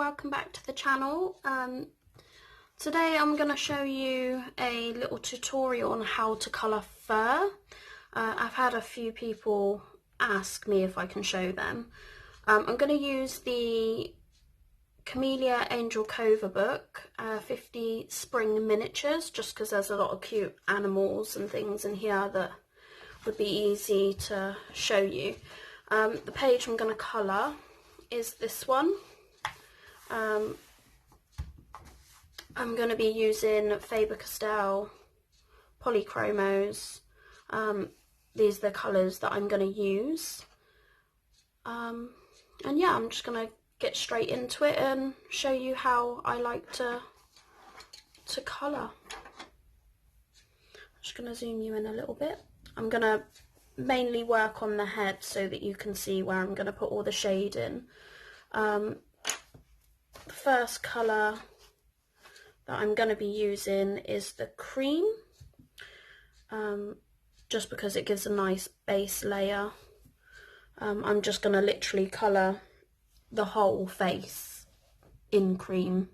welcome back to the channel. Today I'm going to show you a little tutorial on how to colour fur. I've had a few people ask me if I can show them. I'm going to use the Kameliya angelkova book, 50 spring miniatures, just because there's a lot of cute animals and things in here that would be easy to show you. The page I'm going to colour is this one. I'm going to be using Faber-Castell polychromos. These are the colours that I'm going to use. And yeah, I'm just going to get straight into it and show you how I like to colour. I'm just going to zoom you in a little bit. I'm going to mainly work on the head so that you can see where I'm going to put all the shade in. The first colour that I'm going to be using is the cream, just because it gives a nice base layer. I'm just going to literally colour the whole face in cream.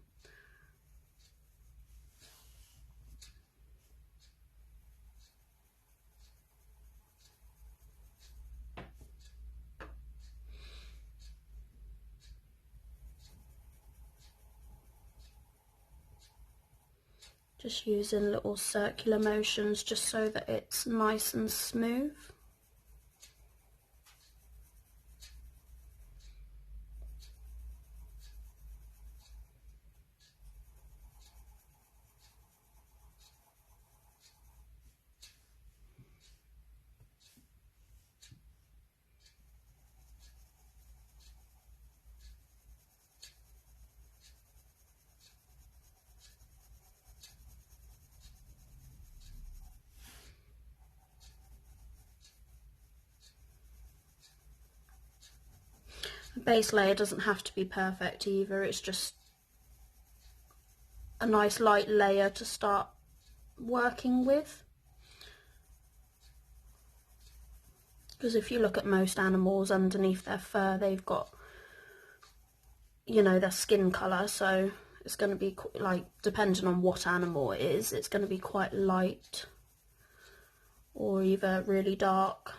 Just using little circular motions just so that it's nice and smooth. The base layer doesn't have to be perfect either, it's just a nice light layer to start working with. Because if you look at most animals, underneath their fur they've got, you know, their skin colour, so it's going to be like, depending on what animal it is, it's going to be quite light or either really dark.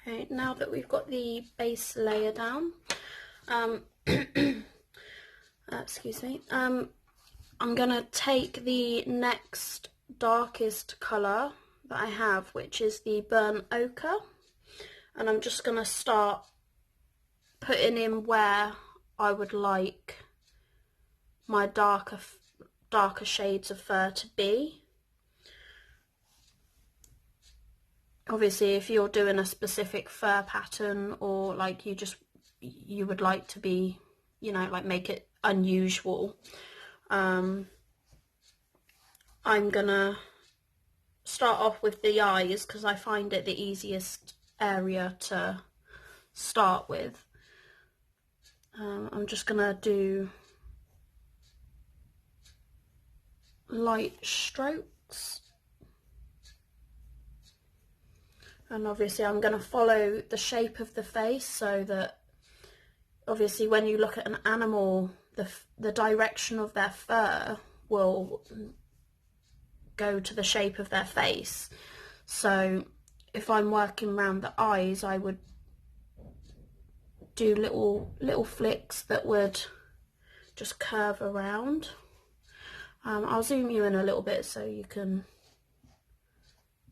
Okay, now that we've got the base layer down, excuse me, I'm going to take the next darkest colour that I have, which is the burnt ochre, and I'm just going to start putting in where I would like my darker shades of fur to be. Obviously, if you're doing a specific fur pattern, or like you would like to be, you know, like make it unusual, I'm gonna start off with the eyes because I find it the easiest area to start with. I'm just gonna do light strokes. And obviously I'm going to follow the shape of the face, so that obviously when you look at an animal, the direction of their fur will go to the shape of their face. So if I'm working around the eyes, I would do little flicks that would just curve around. I'll zoom you in a little bit so you can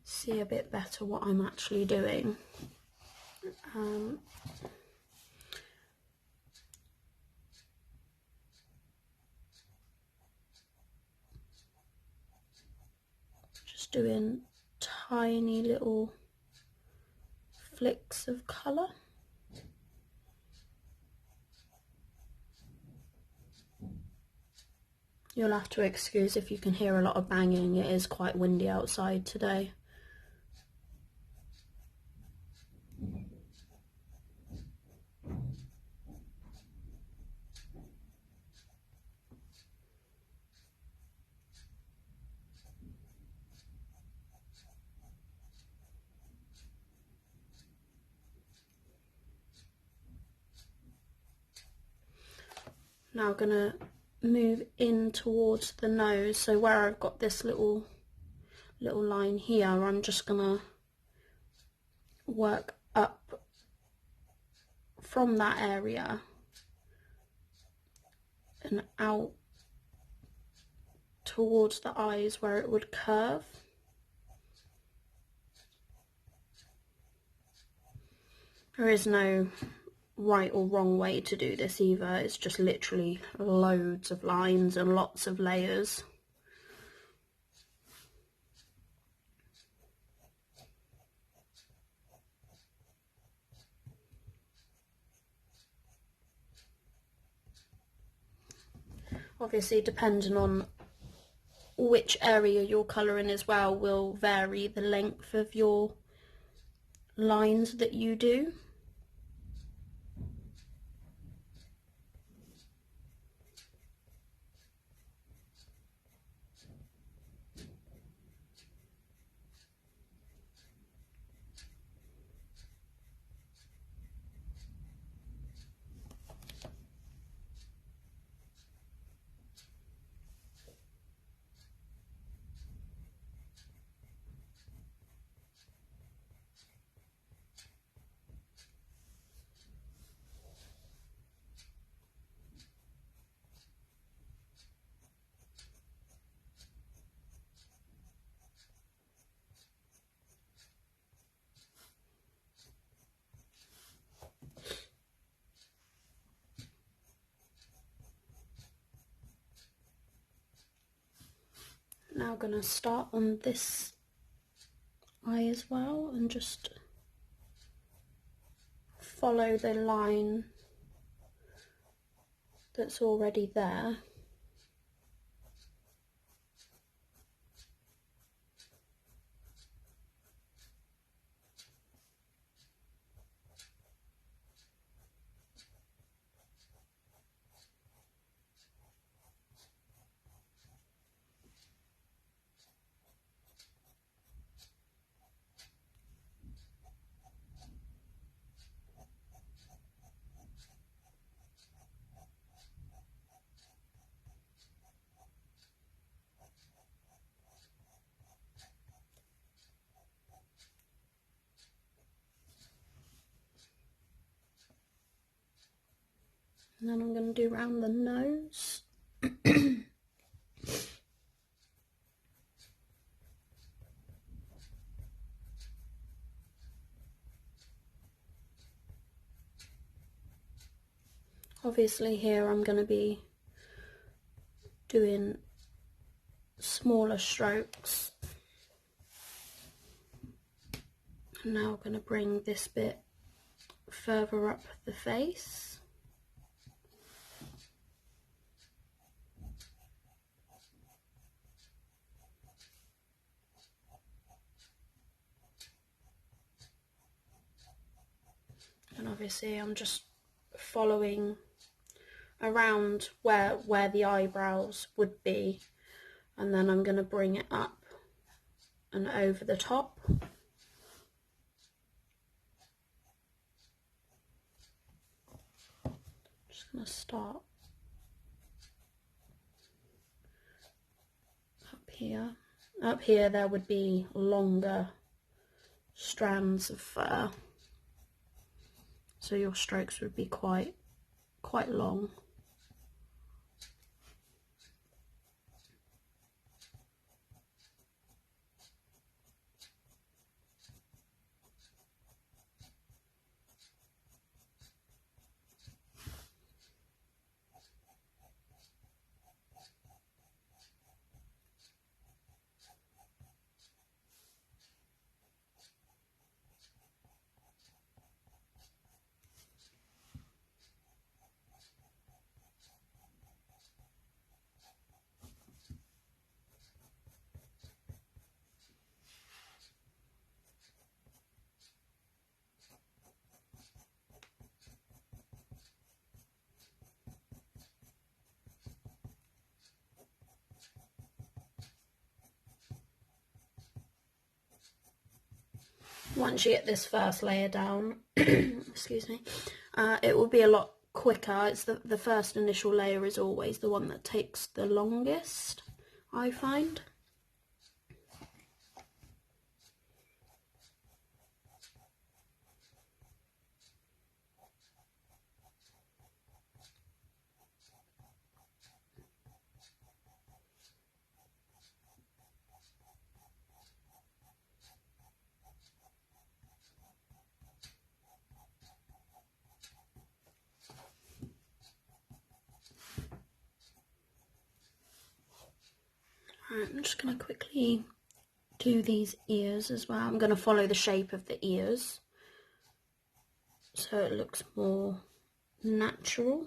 see a bit better what I'm actually doing. Just doing tiny little flicks of colour. You'll have to excuse if you can hear a lot of banging, it is quite windy outside today. Now I'm going to move in towards the nose, so where I've got this little line here, I'm just going to work up from that area and out towards the eyes where it would curve. There is no right or wrong way to do this either, it's just literally loads of lines and lots of layers. Obviously, depending on which area you're colouring as well will vary the length of your lines that you do. Now I'm going to start on this eye as well and just follow the line that's already there. And then I'm going to do around the nose. Obviously here I'm going to be doing smaller strokes. And now I'm going to bring this bit further up the face. And obviously I'm just following around where the eyebrows would be, and then I'm going to bring it up and over the top. Just going to start up here. Up here there would be longer strands of fur, so your strokes would be quite long. once you get this first layer down, excuse me, it will be a lot quicker. It's the first initial layer is always the one that takes the longest, I find. Alright, I'm just going to quickly do these ears as well. I'm going to follow the shape of the ears so it looks more natural.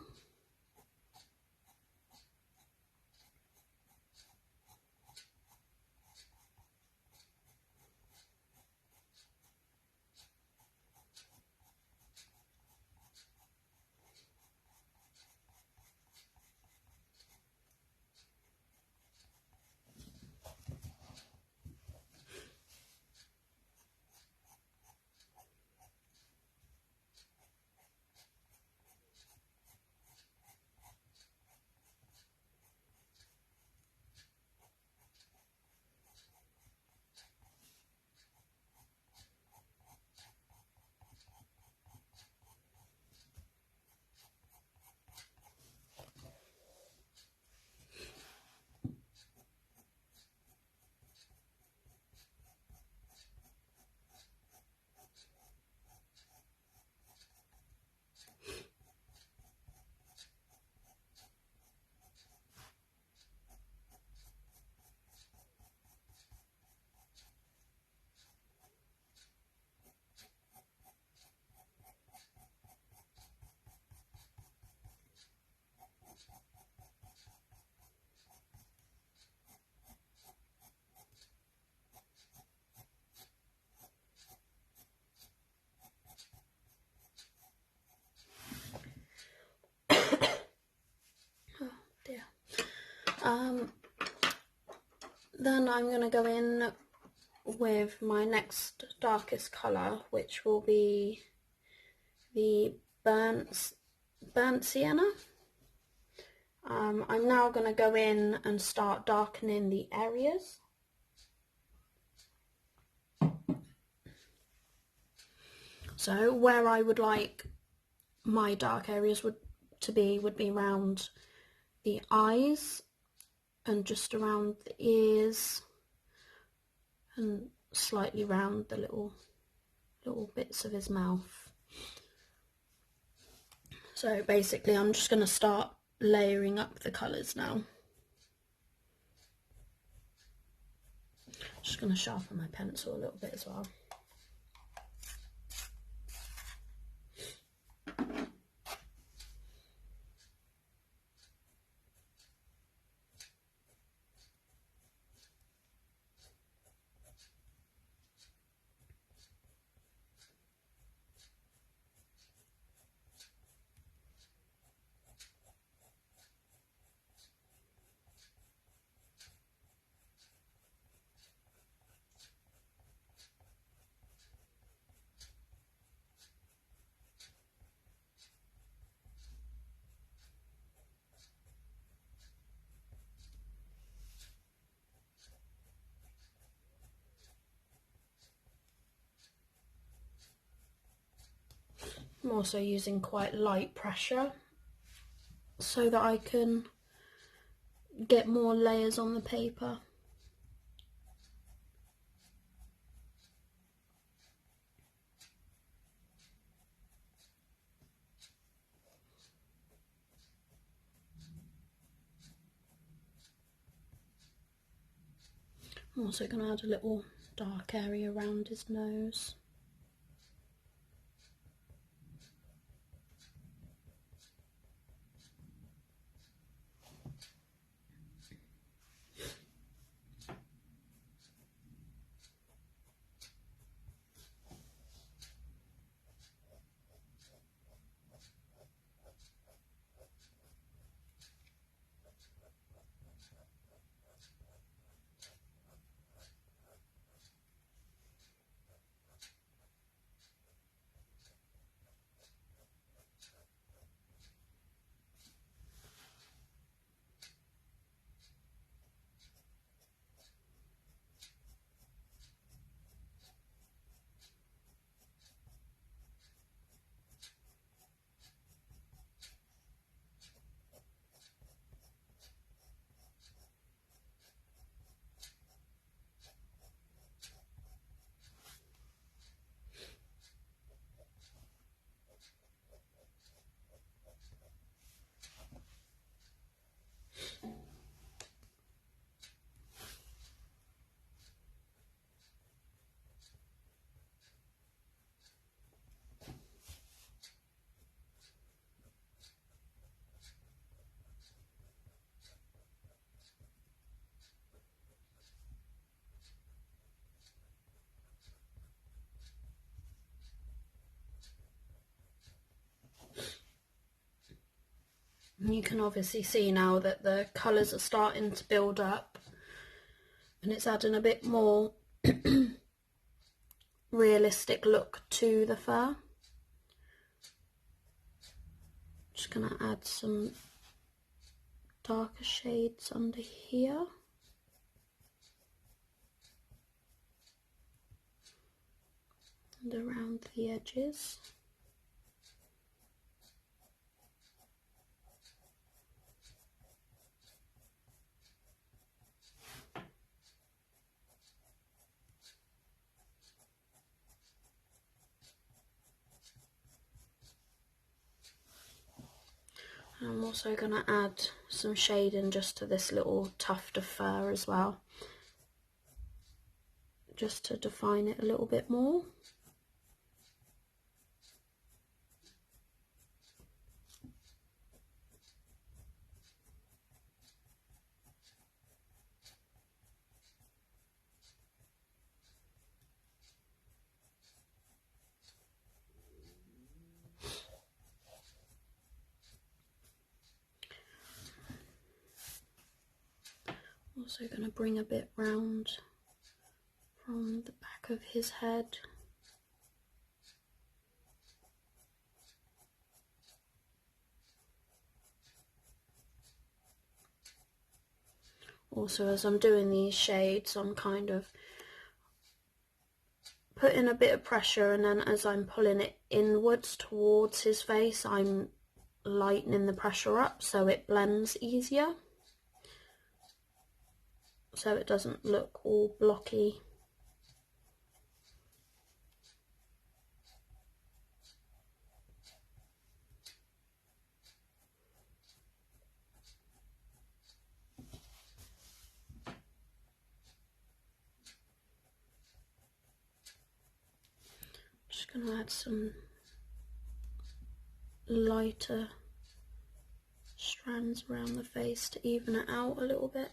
Then I'm going to go in with my next darkest colour, which will be the burnt sienna. I'm now going to go in and start darkening the areas. So where I would like my dark areas would be around the eyes and just around the ears and slightly round the little bits of his mouth. So basically I'm just going to start layering up the colours now. Just going to sharpen my pencil a little bit as well. I'm also using quite light pressure so that I can get more layers on the paper. I'm also going to add a little dark area around his nose. You can obviously see now that the colours are starting to build up and it's adding a bit more realistic look to the fur. Just going to add some darker shades under here. And around the edges. I'm also going to add some shading just to this little tuft of fur as well, just to define it a little bit more. Also going to bring a bit round from the back of his head. Also, as I'm doing these shades, I'm kind of putting a bit of pressure, and then as I'm pulling it inwards towards his face, I'm lightening the pressure up so it blends easier, so it doesn't look all blocky. Just going to add some lighter strands around the face to even it out a little bit.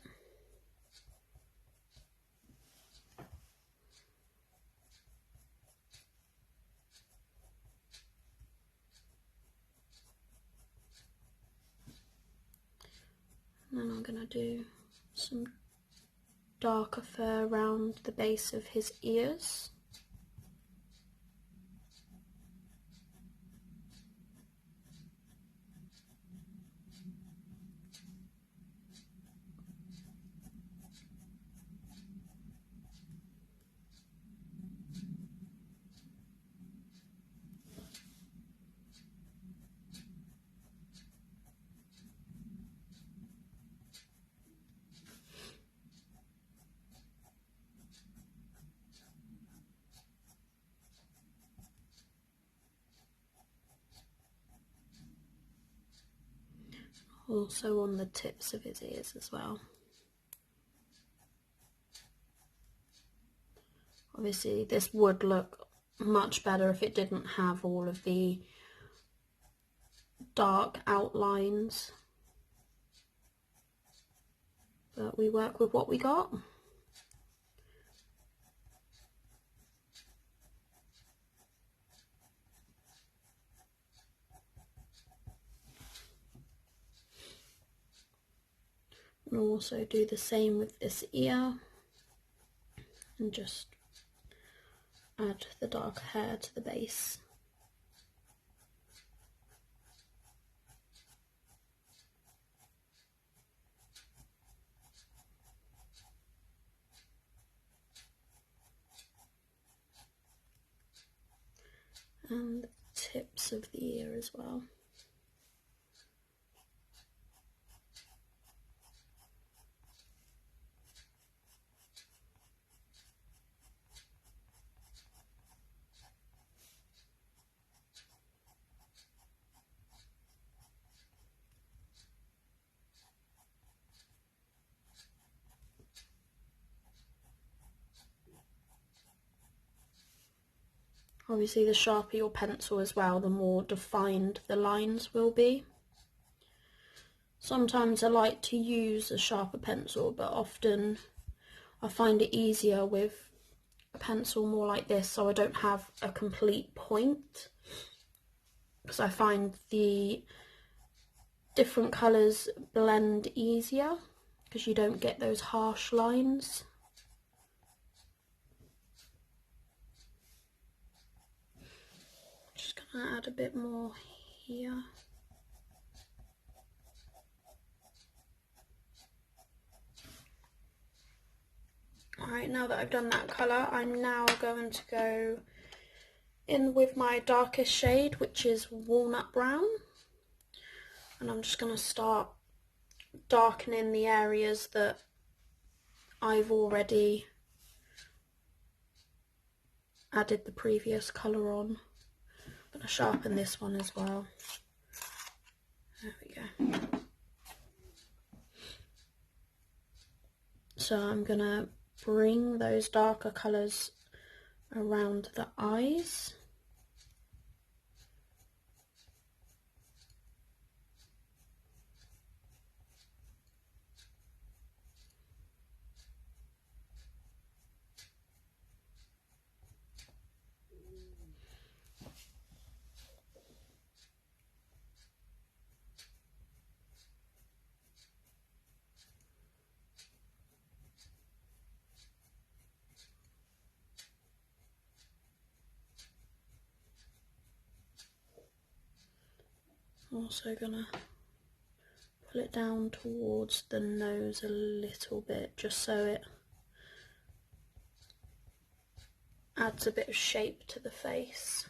And then I'm going to do some darker fur around the base of his ears. Also on the tips of his ears as well. Obviously this would look much better if it didn't have all of the dark outlines, but we work with what we got. And also do the same with this ear, and just add the dark hair to the base. And the tips of the ear as well. Obviously the sharper your pencil as well, the more defined the lines will be. Sometimes I like to use a sharper pencil, but often I find it easier with a pencil more like this, so I don't have a complete point, because I find the different colours blend easier because you don't get those harsh lines. Just gonna add a bit more here. Alright, now that I've done that colour, I'm now going to go in with my darkest shade, which is walnut brown. And I'm just going to start darkening the areas that I've already added the previous colour on. I'm going to sharpen this one as well. There we go. So I'm going to bring those darker colours around the eyes. I'm also gonna pull it down towards the nose a little bit, just so it adds a bit of shape to the face.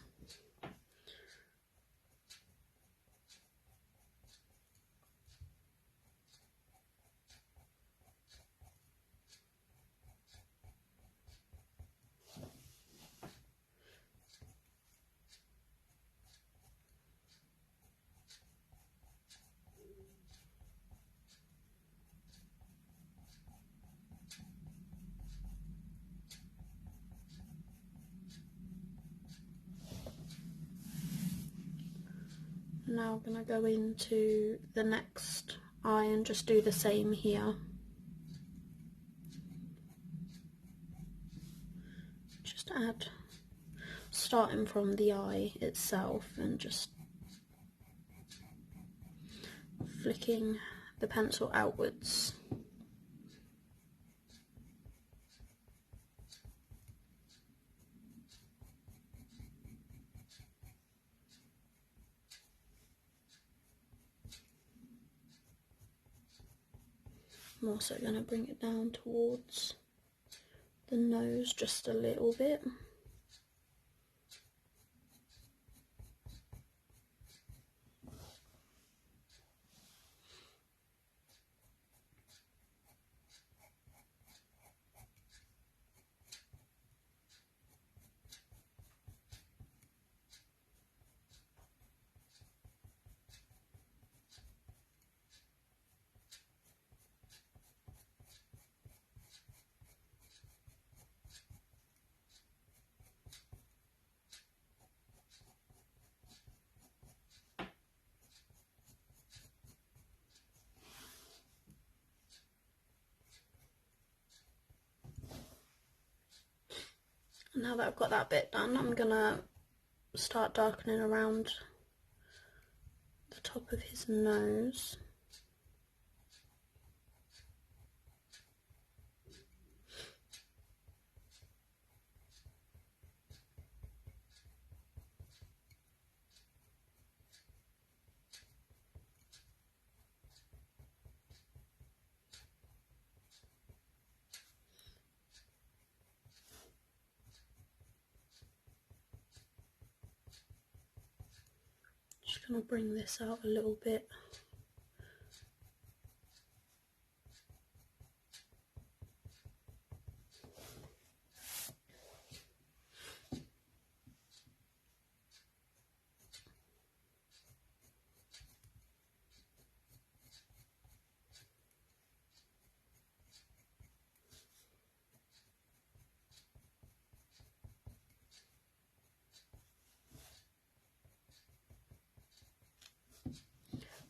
Now I'm going to go into the next eye and just do the same here. Just add, starting from the eye itself and just flicking the pencil outwards. I'm also going to bring it down towards the nose just a little bit. Now that I've got that bit done, I'm gonna start darkening around the top of his nose. Just gonna bring this out a little bit.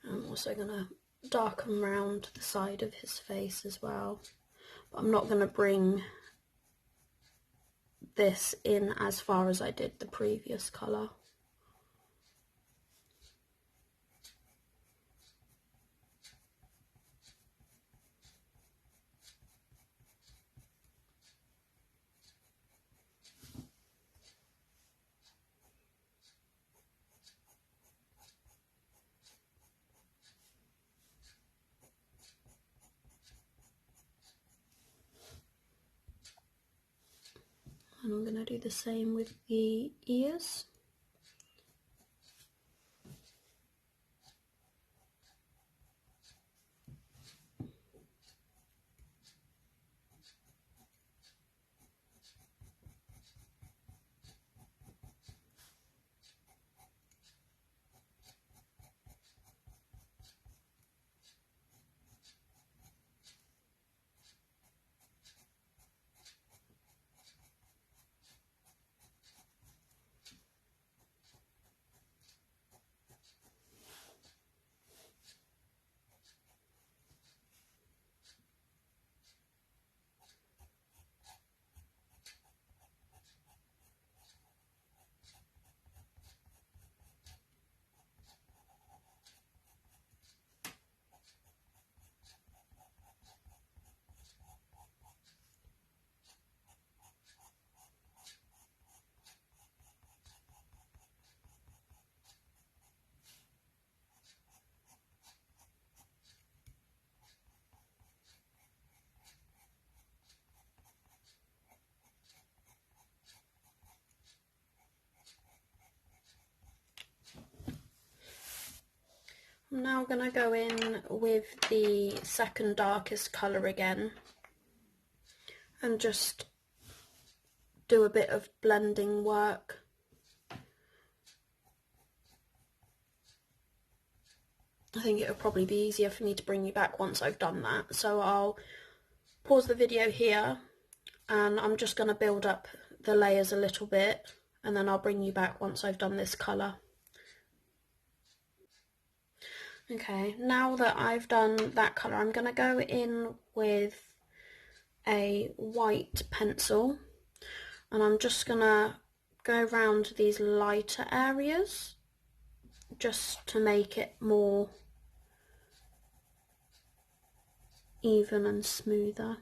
I'm also going to darken round the side of his face as well, but I'm not going to bring this in as far as I did the previous colour. And I'm going to do the same with the ears. I'm now going to go in with the second darkest colour again and just do a bit of blending work. I think it would probably be easier for me to bring you back once I've done that, so I'll pause the video here and I'm just going to build up the layers a little bit and then I'll bring you back once I've done this colour. Okay, now that I've done that colour, I'm going to go in with a white pencil and I'm just going to go around these lighter areas just to make it more even and smoother.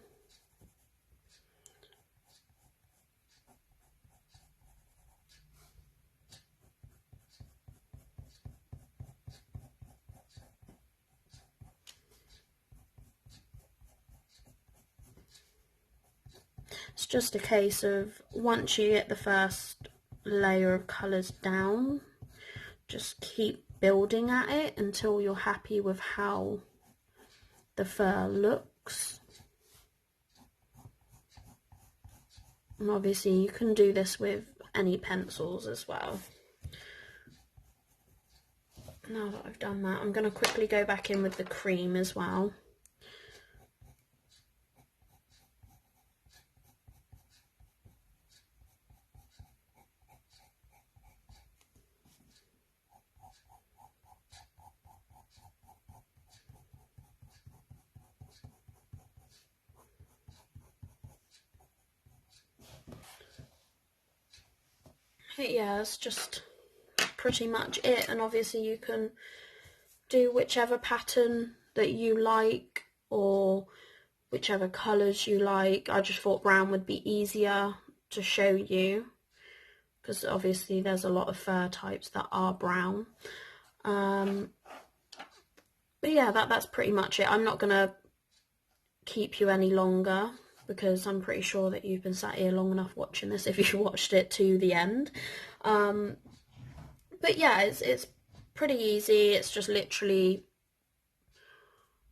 It's just a case of once you get the first layer of colours down, just keep building at it until you're happy with how the fur looks. And obviously you can do this with any pencils as well. Now that I've done that, I'm going to quickly go back in with the cream as well. Yeah, it's just pretty much it, and obviously you can do whichever pattern that you like or whichever colours you like. I just thought brown would be easier to show you because obviously there's a lot of fur types that are brown. But yeah, that's pretty much it. I'm not going to keep you any longer because I'm pretty sure that you've been sat here long enough watching this if you watched it to the end. But yeah, it's pretty easy. It's just literally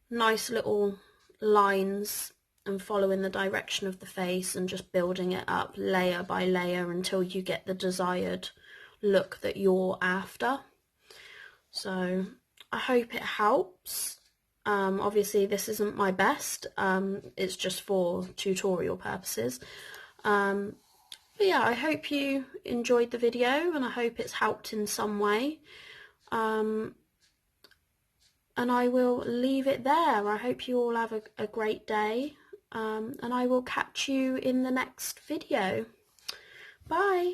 nice little lines and following the direction of the face and just building it up layer by layer until you get the desired look that you're after. So I hope it helps. Obviously this isn't my best, it's just for tutorial purposes. But yeah, I hope you enjoyed the video and I hope it's helped in some way. And I will leave it there. I hope you all have a great day, and I will catch you in the next video. Bye!